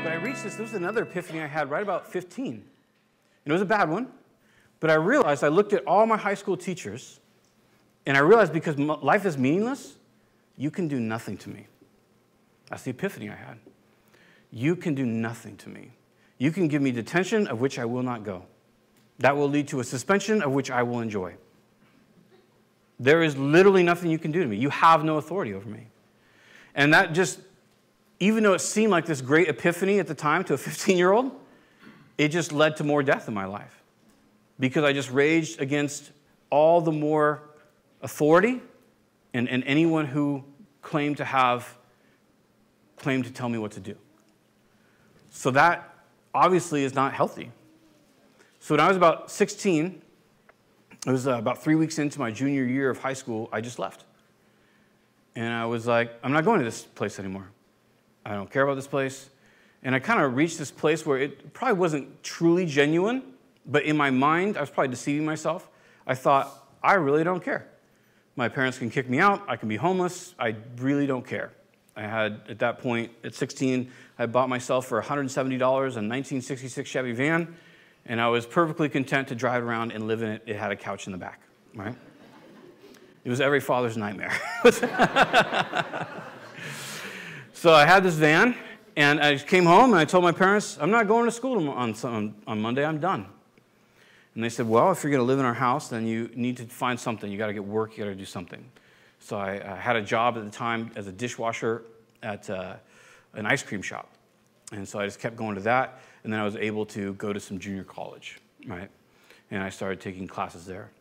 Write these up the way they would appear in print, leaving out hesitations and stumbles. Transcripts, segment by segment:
But I reached this was another epiphany I had right about 15. And it was a bad one, but I realized, I looked at all my high school teachers, and I realized because life is meaningless, you can do nothing to me. That's the epiphany I had. You can do nothing to me. You can give me detention, of which I will not go. That will lead to a suspension, of which I will enjoy. There is literally nothing you can do to me. You have no authority over me. And that just, even though it seemed like this great epiphany at the time to a 15-year-old, it just led to more death in my life. Because I just raged against all the more authority and anyone who claimed to tell me what to do. So that obviously is not healthy. So when I was about 16, it was about 3 weeks into my junior year of high school, I just left. And I was like, I'm not going to this place anymore. I don't care about this place. And I kind of reached this place where it probably wasn't truly genuine, but in my mind, I was probably deceiving myself. I thought, I really don't care. My parents can kick me out. I can be homeless. I really don't care. I had, at that point, at 16, I bought myself for $170 a 1966 Chevy van, and I was perfectly content to drive around and live in it. It had a couch in the back, right? It was every father's nightmare. So I had this van, and I came home, and I told my parents, I'm not going to school on Monday. I'm done. And they said, well, if you're going to live in our house, then you need to find something. You got to get work. You got to do something. So I had a job at the time as a dishwasher at an ice cream shop. And so I just kept going to that, and then I was able to go to some junior college, right? And I started taking classes there.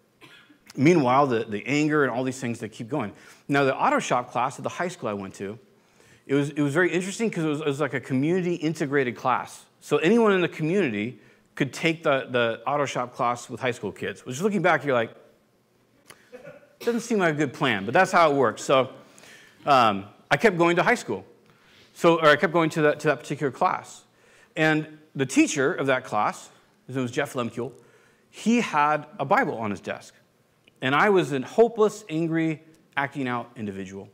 Meanwhile, the anger and all these things, they keep going. Now, the auto shop class at the high school I went to, it was very interesting because it was like a community integrated class. So anyone in the community could take the auto shop class with high school kids, which looking back, you're like, doesn't seem like a good plan, but that's how it works. So I kept going to high school. Or I kept going to that particular class. And the teacher of that class, his name was Jeff Lemkuhl, he had a Bible on his desk. And I was a hopeless, angry, acting out individual.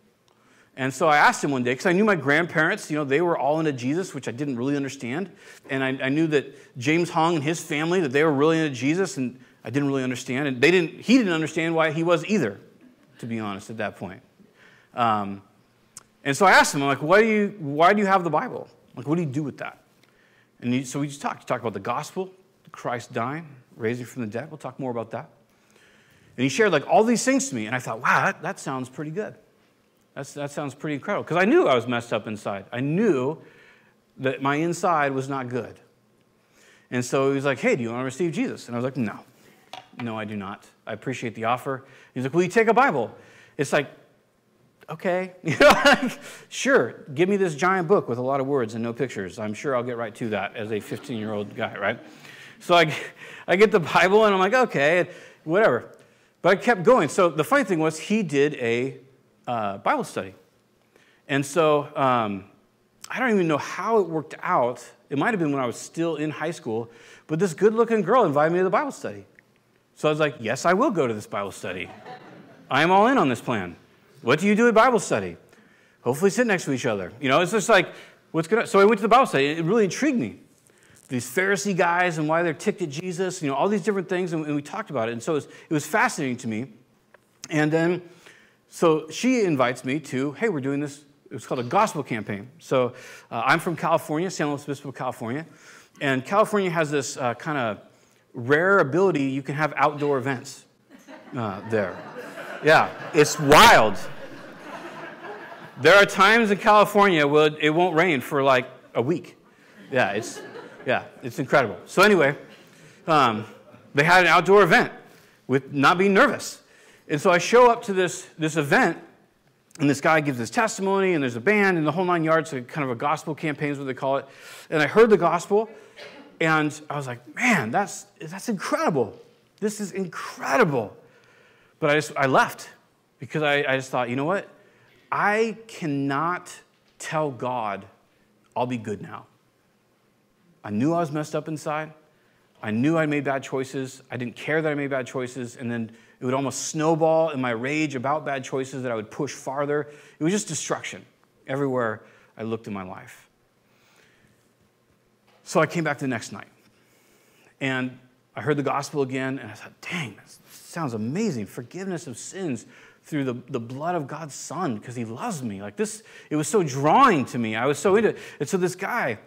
And so I asked him one day, because I knew my grandparents, they were all into Jesus, which I didn't really understand. And I knew that James Hong and his family, that they were really into Jesus, and I didn't really understand. And he didn't understand why he was either, to be honest, at that point. And so I asked him, I'm like, why do you have the Bible? Like, what do you do with that? And so we just talked. He talked about the gospel, Christ dying, raising from the dead. We'll talk more about that. And he shared like all these things to me, and I thought, wow, that sounds pretty good. That sounds pretty incredible, because I knew I was messed up inside. I knew that my inside was not good. And so he was like, hey, do you want to receive Jesus? And I was like, no, I do not. I appreciate the offer. He's like, will you take a Bible? It's like, okay, sure, give me this giant book with a lot of words and no pictures. I'm sure I'll get right to that as a 15-year-old guy, right? So I get the Bible, and I'm like, okay, whatever. But I kept going. So the funny thing was, he did a Bible study. And so I don't even know how it worked out. It might have been when I was still in high school, but this good-looking girl invited me to the Bible study. So I was like, yes, I will go to this Bible study. I am all in on this plan. What do you do at Bible study? Hopefully sit next to each other. It's just like, so I went to the Bible study. It really intrigued me. These Pharisee guys and why they're ticked at Jesus, all these different things, and we talked about it. And so it was fascinating to me. And then, so she invites me to, hey, we're doing this. It was called a gospel campaign. So I'm from California, San Luis Obispo, California. And California has this kind of rare ability. You can have outdoor events there. Yeah, it's wild. There are times in California where it won't rain for like a week. Yeah, it's incredible. So anyway, they had an outdoor event with not being nervous. And so I show up to this event, and this guy gives his testimony, and there's a band, and the whole 9 yards, so kind of a gospel campaign is what they call it. And I heard the gospel, and I was like, man, that's incredible. This is incredible. But I left because I just thought, you know what? I cannot tell God I'll be good now. I knew I was messed up inside. I knew I made bad choices. I didn't care that I made bad choices. And then it would almost snowball in my rage about bad choices that I would push farther. It was just destruction everywhere I looked in my life. So I came back the next night, and I heard the gospel again, and I thought, dang, this sounds amazing. Forgiveness of sins through the blood of God's Son, because he loves me. Like this, it was so drawing to me. I was so into it. And so this guy,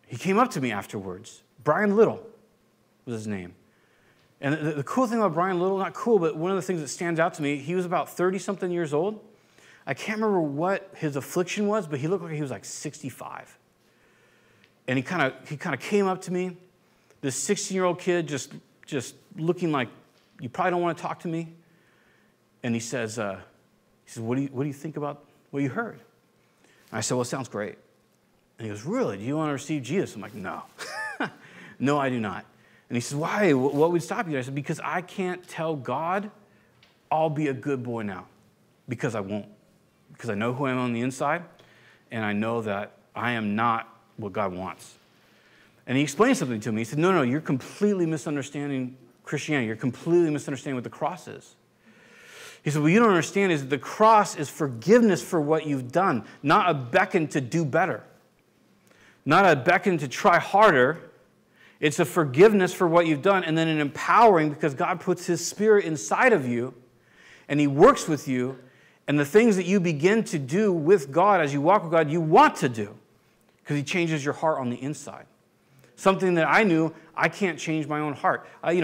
he came up to me afterwards. Brian Little was his name. And the cool thing about Brian Little, not cool, but one of the things that stands out to me, he was about 30-something years old. I can't remember what his affliction was, but he looked like he was like 65. And he kind of came up to me, this 16-year-old kid just looking like, you probably don't want to talk to me. And he says, what do you think about what you heard? And I said, well, it sounds great. And he goes, really? Do you want to receive Jesus? I'm like, no. No, I do not. And he says, why? What would stop you? I said, because I can't tell God I'll be a good boy now, because I won't. Because I know who I am on the inside, and I know that I am not what God wants. And he explained something to me. He said, no, you're completely misunderstanding Christianity. You're completely misunderstanding what the cross is. He said, what you don't understand is that the cross is forgiveness for what you've done, not a beckon to do better, not a beckon to try harder. It's a forgiveness for what you've done, and then an empowering, because God puts his Spirit inside of you, and he works with you. And the things that you begin to do with God as you walk with God, you want to do, because he changes your heart on the inside. Something that I knew I can't change my own heart. I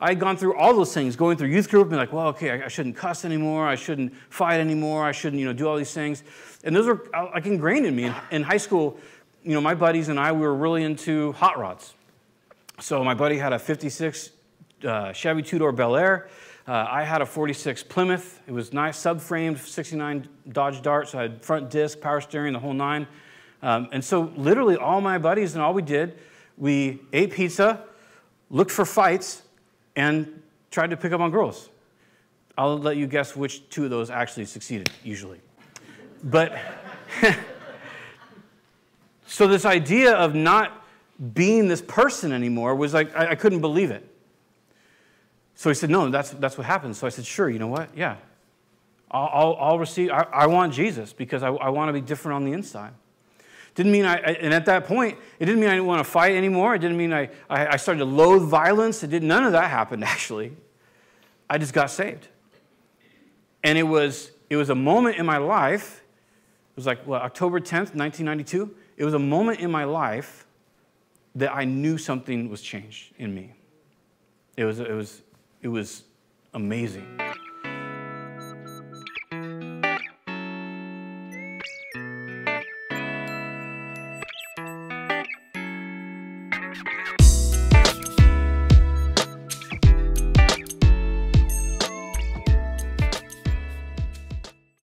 had gone through all those things, going through youth group, and like, well, okay, I shouldn't cuss anymore. I shouldn't fight anymore. I shouldn't, do all these things. And those were like ingrained in me. In high school, my buddies and I, we were really into hot rods. So my buddy had a 56 Chevy two-door Bel Air. I had a 46 Plymouth. It was nice, subframed, 69 Dodge Dart, so I had front disc, power steering, the whole nine. And so literally all my buddies and all we did, we ate pizza, looked for fights, and tried to pick up on girls. I'll let you guess which two of those actually succeeded, usually. But so this idea of not being this person anymore was like, I couldn't believe it. So he said, no, that's what happens. So I said, sure, you know what? Yeah. I'll receive, I want Jesus, because I want to be different on the inside. Didn't mean and at that point, it didn't mean I didn't want to fight anymore. It didn't mean I started to loathe violence. None of that happened, actually. I just got saved. And it was a moment in my life, it was like, October 10th, 1992. It was a moment in my life that I knew something was changed in me. It was amazing.